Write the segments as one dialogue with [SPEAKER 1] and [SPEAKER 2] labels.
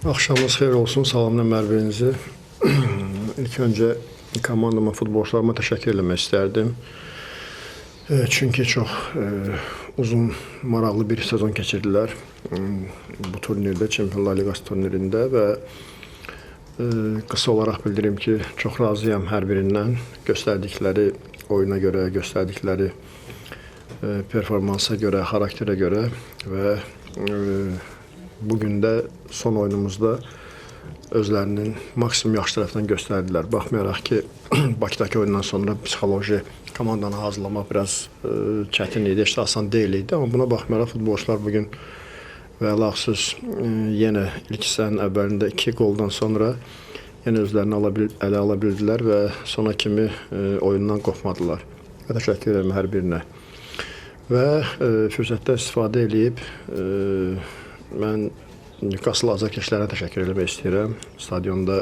[SPEAKER 1] Axşamınız xeyir olsun, salamlayım hər birinizi. İlk öncə komandama, futbolçularıma təşəkkür eləmək istərdim. Çünki çox uzun, maraqlı bir sezon keçirdilər bu turnirdə, Çempionlar Liqası turnirində və qısa olaraq bildirim ki, çox razıyam hər birindən. Göstərdikləri oyuna görə, göstərdikləri performansa görə, xarakterə görə və bugün də son oyunumuzda özlərinin maksimum yaxşı tərəfdən göstərdilər. Baxmayaraq ki, Bakıdakı oyundan sonra psixoloji komandanı hazırlamaq biraz çətin idi, heç də asan deyil idi. Amma buna baxmayaraq futbolçular bugün və əlaqsız yenə ilk hissənin əvvəlində 2 goldan sonra yenə özlərini ələ ala bildilər və sona kimi oyundan qopmadılar. Və təşəkkür edirəm hər birinə. Və fürsətdən istifadə edib mən Newcastle azarkeşlərinə təşəkkür etmək istəyirəm. Stadionda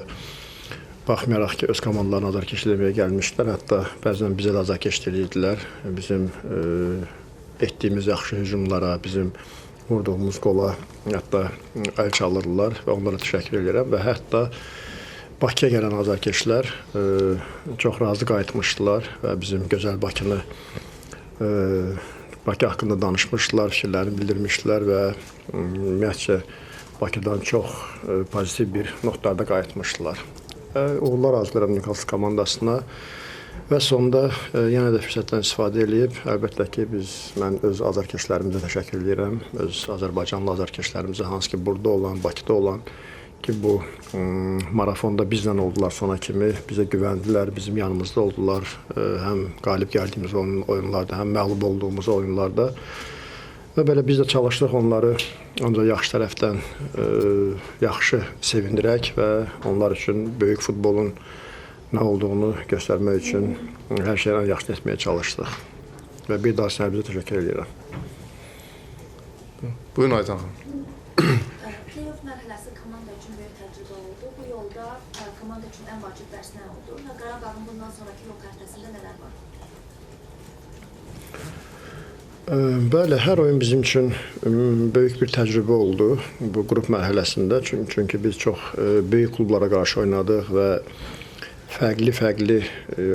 [SPEAKER 1] baxmayaraq ki, öz komandalarına azarkeş eləməyə gəlmişlər, hətta bəzən bizə də azarkeş eləyirdilər. Bizim etdiyimiz yaxşı hücumlara, bizim vurduğumuz qola hətta əl çalırdılar və onlara təşəkkür edirəm. Və hətta Bakıya gələn azarkeşlər çox razı qayıtmışdılar və bizim gözəl Bakını Bakı haqqında danışmışdılar, fikirlərini bildirmişdilər və ümumiyyətcə Bakıdan çox pozitiv bir notlarda qayıtmışdılar. Uğurlar arzulayıram Newcastle komandasına və sonda yenə də fürsətdən istifadə edib, əlbəttə ki, mən öz azarkeşlərimizə təşəkkür edirəm, öz Azərbaycanlı azarkeşlərimizə, hansı ki, burada olan, Bakıda olan ki, bu marafonda bizlə oldular sona kimi, bizə güvəndilər, bizim yanımızda oldular, həm qalib gəldiyimiz oyunlarda, həm məğlub olduğumuz oyunlarda. Və belə biz də çalışdıq onları ancaq yaxşı tərəfdən yaxşı sevindirək və onlar üçün böyük futbolun nə olduğunu göstərmək üçün hər şeylə yaxşı etməyə çalışdıq. Və bir daha sənə bizə təşəkkür edirəm.
[SPEAKER 2] Buyurun Aytan xanım.
[SPEAKER 3] Playoff mərhələsi komanda üçün böyük təcrübə oldu. Bu yolda komanda üçün ən vacib dərs nə oldu? Və Qarabağın bundan sonraki yol xəritəsində nələr var?
[SPEAKER 1] Bəli, hər oyun bizim üçün böyük bir təcrübə oldu bu qrup mərhələsində. Çünki biz çox böyük klublara qarşı oynadıq və fərqli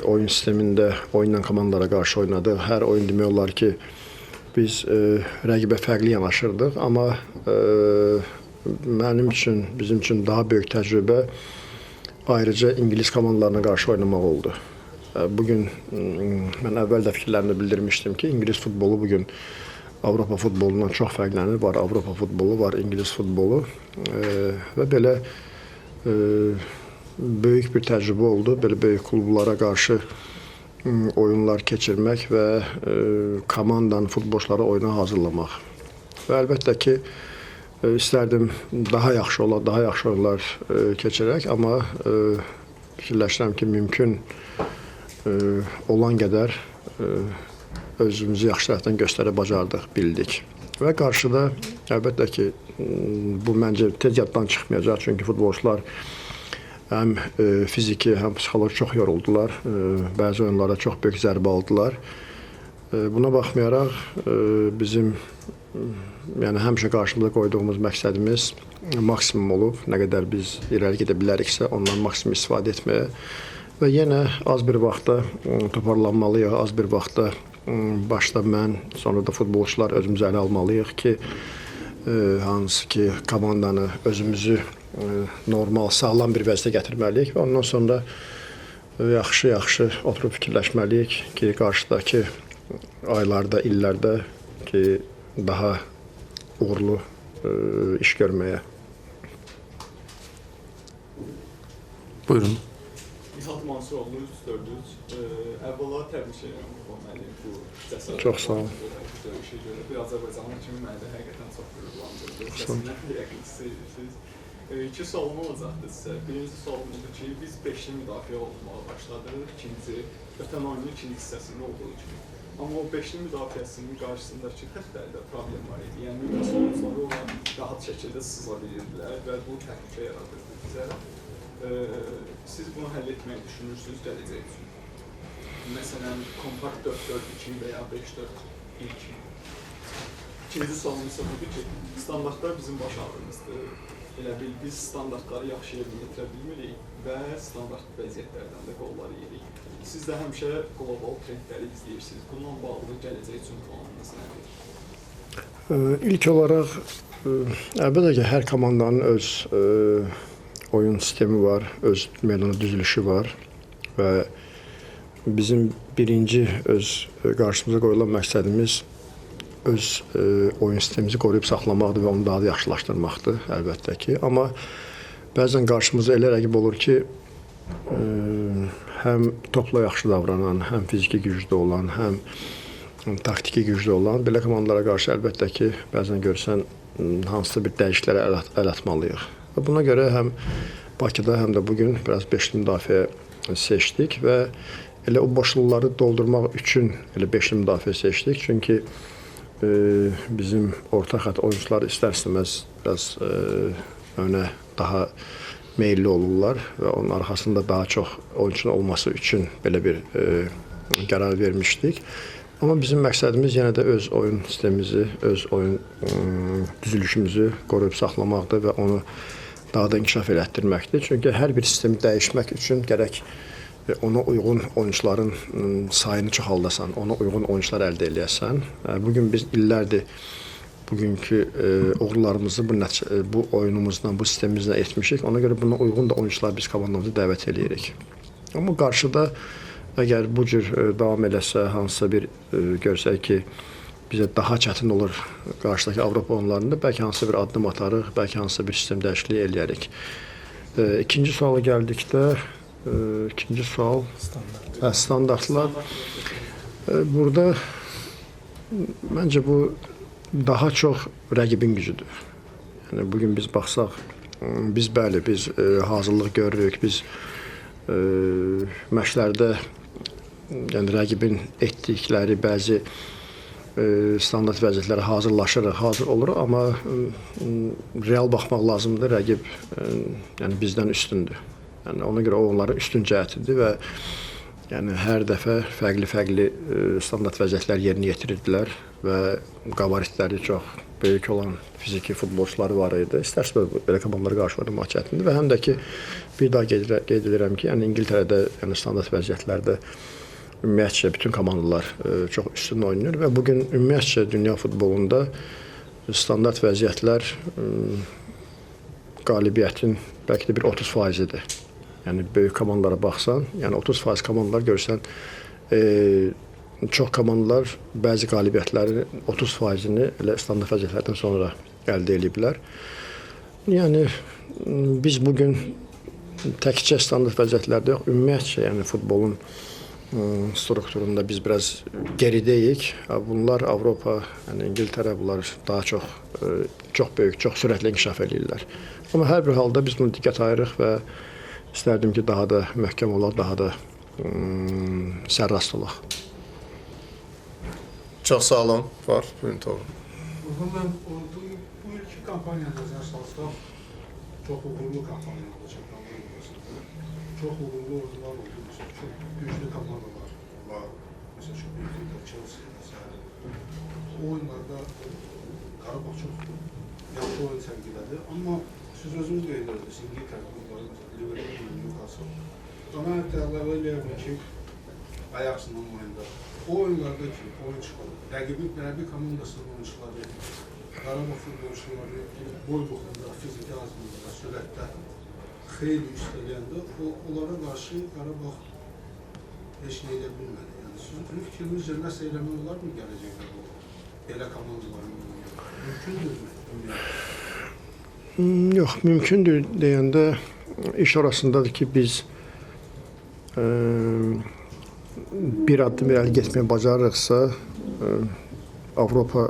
[SPEAKER 1] oyun sistemində oynayan komandalara qarşı oynadıq. Hər oyun demək olar ki, biz rəqibə fərqli yanaşırdıq, amma mənim üçün, bizim üçün daha böyük təcrübə ayrıca İngilis komandalarına qarşı oynamaq oldu. Bugün mən əvvəl də fikirlərimdə bildirmişdim ki, İngilis futbolu bugün Avropa futbolundan çox fərqlənir. Var Avropa futbolu, var İngilis futbolu və belə böyük bir təcrübə oldu. Belə böyük klublara qarşı oyunlar keçirmək və komandanın futbolçuları oyuna hazırlamaq. Və əlbəttə ki, istərdim daha yaxşı oyunlar keçirək, amma fikirləşirəm ki, mümkün olan qədər özümüzü yaxşı tərəfdən göstərə bacardıq, bildik. Və qarşıda əlbəttə ki, bu məncə tez yaddan çıxmayacaq, çünki futbolçular həm fiziki, həm psixoloji çox yoruldular, bəzi oyunlarda çox böyük zərbə aldılar. Buna baxmayaraq bizim həmişə qarşımıza qoyduğumuz məqsədimiz maksimum olub, nə qədər biz irəli gedə biləriksə ondan maksimum istifadə etməyə və yenə az bir vaxtda toparlanmalıyıq, az bir vaxtda başda mən, sonra da futbolçular özümüzü ələ almalıyıq ki, hansı ki, komandanı özümüzü normal, sağlam bir vəzdə gətirməliyik və ondan sonra yaxşı oturub fikirləşməliyik ki, qarşıdakı aylarda, illərdə ki, daha uğurlu iş görməyə.
[SPEAKER 2] Buyurun.
[SPEAKER 4] İlhat Mansuroğlu 3-4-3. Əvvəla təbrik edirəm bu müəllim bu cəsarət.
[SPEAKER 1] Çox sağ olun.
[SPEAKER 4] Döyüşə görə bir Azərbaycanlı kimi məni də həqiqətən çox qürurlandırdı. Səsinə rəqibsiz. 2 sualım olacaqdı sizə. Birinci sualım odur ki, biz 5-li müdafiə olmağa başladıq. İkinci, ötən oyunun ikinci hissəsində olduğu kimi. Amma o 5-li müdafiəsinin qarşısındakı xəttlərdə problem var idi. Yəni, müdafiəçiləri ona rahat şəkildə sıza bilirdilər və bu təhlükə yaradırdı bizə. Siz bunu həll etməyi düşünürsünüz gələcək üçün? Məsələn, kompakt 4-4-2 və ya 5-4-2. İkinci sualım isə budur ki, standartlar bizim baş ağrımızdır. elə bil biz standartları yaxşı yerinə yetirə bilmirik və standart vəziyyətlərdən də qollar yeyirik. Siz də həmişə qlobal trendləri izləyirsiniz. Bununla bağlı gələcək üçün planınız nədir?
[SPEAKER 1] İlk olaraq əlbəttə ki, hər komandanın öz oyun sistemi var, öz meydana düzülüşü var və bizim birinci öz qarşımıza qoyulan məqsədimiz öz oyun sistemimizi qoruyub saxlamaqdır və onu daha da yaxşılaşdırmaqdır əlbəttə ki. Amma bəzən qarşımıza elə rəqib olur ki, həm topla yaxşı davranan, həm fiziki güclü olan, həm taktiki güclü olan belə komandalara qarşı əlbəttə ki, bəzən görsən hansısa bir dəyişikliklərə əl atmalıyıq. Və buna görə həm Bakıda, həm də bugün biraz beşli müdafiə seçdik və elə o boşluqları doldurmaq üçün elə beşli müdafiə seçdik. Çünki bizim orta xətt oyunçular istər-istəməz biraz önə daha meyilli olurlar və onun arxasında daha çox oyunçunun olması üçün belə bir qərar vermişdik. Amma bizim məqsədimiz yenə də öz oyun sistemimizi, öz oyun düzülüşümüzü qoruyub saxlamaqdır və onu daha da inkişaf elətdirməkdir. Çünki hər bir sistemi dəyişmək üçün gərək ona uyğun oyunçuların sayını çoxaldasan, ona uyğun oyunçular əldə eləyəsən. Bugün biz illərdir bugünkü uğurlarımızı bu oyunumuzdan, bu sistemimizdən etmişik. Ona görə buna uyğun da oyunçular biz komandamızı dəvət eləyirik. Amma qarşıda əgər bu cür davam eləsə, hansısa bir görsək ki, bizə daha çətin olur qarşıdakı Avropa oyunlarında, bəlkə hansısa bir addım atarıq, bəlkə hansısa bir sistem dəyişikliyi eləyərik. İkinci suala gəldikdə, ikinci sual standartlar. Burada məncə bu daha çox rəqibin gücüdür. Yəni bugün biz baxsaq, biz bəli, biz hazırlıq görürük, biz məşqlərdə yəni rəqibin etdikləri bəzi standart vəziyyətlərə hazırlaşırıq, hazır oluruq, amma real baxmaq lazımdır, rəqib yəni bizdən üstündür. Yəni ona görə o onların üstün cəhətidir və yəni hər dəfə fərqli standart vəziyyətlər yerinə yetirirdilər və qabaritləri çox böyük olan fiziki futbolçuları var idi. İstərsə belə komandalara qarşı oynamaq çətindir və həm də ki, bir daha qeyd edirəm ki, yəni İngiltərədə yəni standart vəziyyətlərdə ümumiyyətcə bütün komandalar çox üstün oynayır və bugün ümumiyyətcə dünya futbolunda standart vəziyyətlər qalibiyyətin bəlkə də bir 30%-idir. Yəni böyük komandalara baxsan, yəni 30% komandalar görsən, çox komandalar bəzi qalibiyyətlərin 30%-ni elə standart vəziyyətlərdən sonra əldə ediblər. Yəni biz bugün təkcə standart vəziyyətlərdə yox, ümumiyyətcə yəni futbolun strukturunda biz biraz geridəyik. Bunlar Avropa, yəni İngiltərə bunlar daha çox böyük, çox sürətli inkişaf edirlər. Amma hər bir halda biz bunu diqqət ayırıq və istərdim ki, daha da möhkəm olaq, daha da sərrast olaq.
[SPEAKER 2] Çox sağ olun. Var, buyurun Toğrul.
[SPEAKER 5] Mən bu ilki kampaniya nəzər salsaq, çox uğurlu kampaniya olacaq. Çox uğurlu oyunlar oldu. Çox güclü komandalar var. Məsələn, çox büyük Chelsea məsələn. O oyunlarda Qarabağ çox yaxşı oyun sərgilədi. Amma siz özünüz qeyd edirsiniz, İngiltərə klubları, Liverpool, Newcastle. Ona hətta əlavə eləyərəm ki, Ajax'ın oyunda. O oyunlarda ki, oyunçular, rəqibin komandasının oyunçuları, Qarabağ futbolçuları boy buxunda, fiziki azmında, sürətdə xeyli üstələyəndə onlara qarşı Qarabağ heç nə edə bilmədi. Yəni, sizin fikrinizcə nəsə eləmək olar mı gələcəkdə bu? Belə komandaların mümkündürmü?
[SPEAKER 1] Yox, mümkündür deyəndə iş orasındadır ki, biz bir addım irəli getməyə bacarırıqsa, Avropa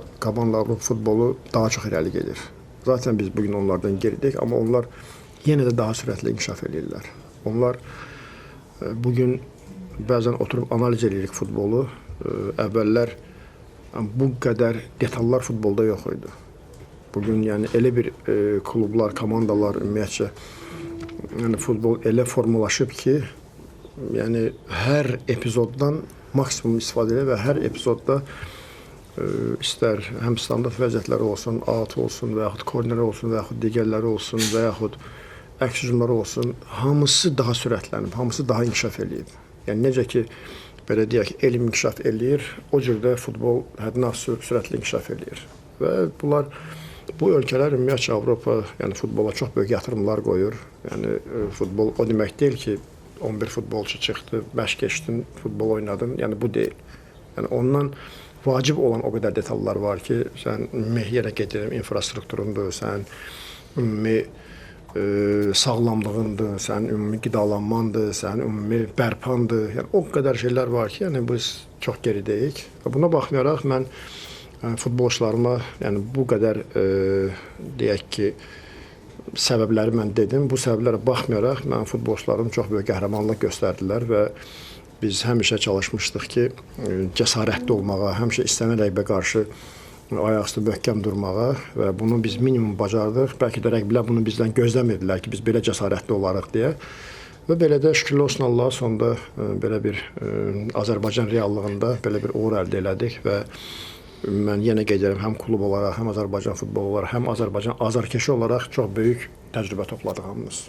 [SPEAKER 1] futbolu daha çox irəli gedir. Zaten biz bugün onlardan geridik, amma onlar yenə də daha sürətli inkişaf edirlər. Onlar bugün bəzən oturub analiz edirik futbolu. Əvvəllər bu qədər detallar futbolda yox idi. Bugün yəni elə bir klublar, komandalar ümumiyyətcə yəni futbol elə formalaşıb ki, yəni hər epizoddan maksimum istifadə edir və hər epizodda istər həm standart vəziyyətləri olsun, out olsun və yaxud korner olsun və yaxud digərləri olsun və yaxud əks hücumları olsun, hamısı daha sürətlənib, hamısı daha inkişaf eləyib. Yəni necə ki, belə deyək, elm inkişaf eləyir, o cür də futbol həddindən artıq sürətli inkişaf eləyir. Və bu ölkələr ümumiyyətlə Avropa, yəni futbola çox böyük yatırımlar qoyur. Yəni futbol o demək deyil ki, 11 futbolçu çıxdı, məşq keçdin, futbol oynadın. Yəni bu deyil. Yəni ondan vacib olan o qədər detallar var ki, sən ümumi yerə gedirəm, infrastrukturundur, sən ümumi sağlamlığındır, sənin ümumi qidalanmandır, sənin ümumi bərpandır. Yəni o qədər şeylər var ki, yəni biz çox geridəyik. Buna baxmayaraq mən futbolçularıma, yəni bu qədər deyək ki, səbəbləri mən dedim. Bu səbəblərə baxmayaraq mən futbolçularım çox böyük qəhrəmanlıq göstərdilər və biz həmişə çalışmışdıq ki, cəsarətli olmağa, həmişə istənilən rəqibə qarşı ayaqüstü möhkəm durmağa və bunu biz minimum bacardıq. Bəlkə də rəqiblər bunu bizdən gözləmirdilər ki, biz belə cəsarətli olarıq deyə. Və belə də şükürlər olsun Allaha sonda belə bir Azərbaycan reallığında belə bir uğur əldə elədik və mən yenə qeyd edirəm, həm klub olaraq, həm Azərbaycan futbolu olaraq, həm Azərbaycan azarkeşi olaraq çox böyük təcrübə topladıq hamımız.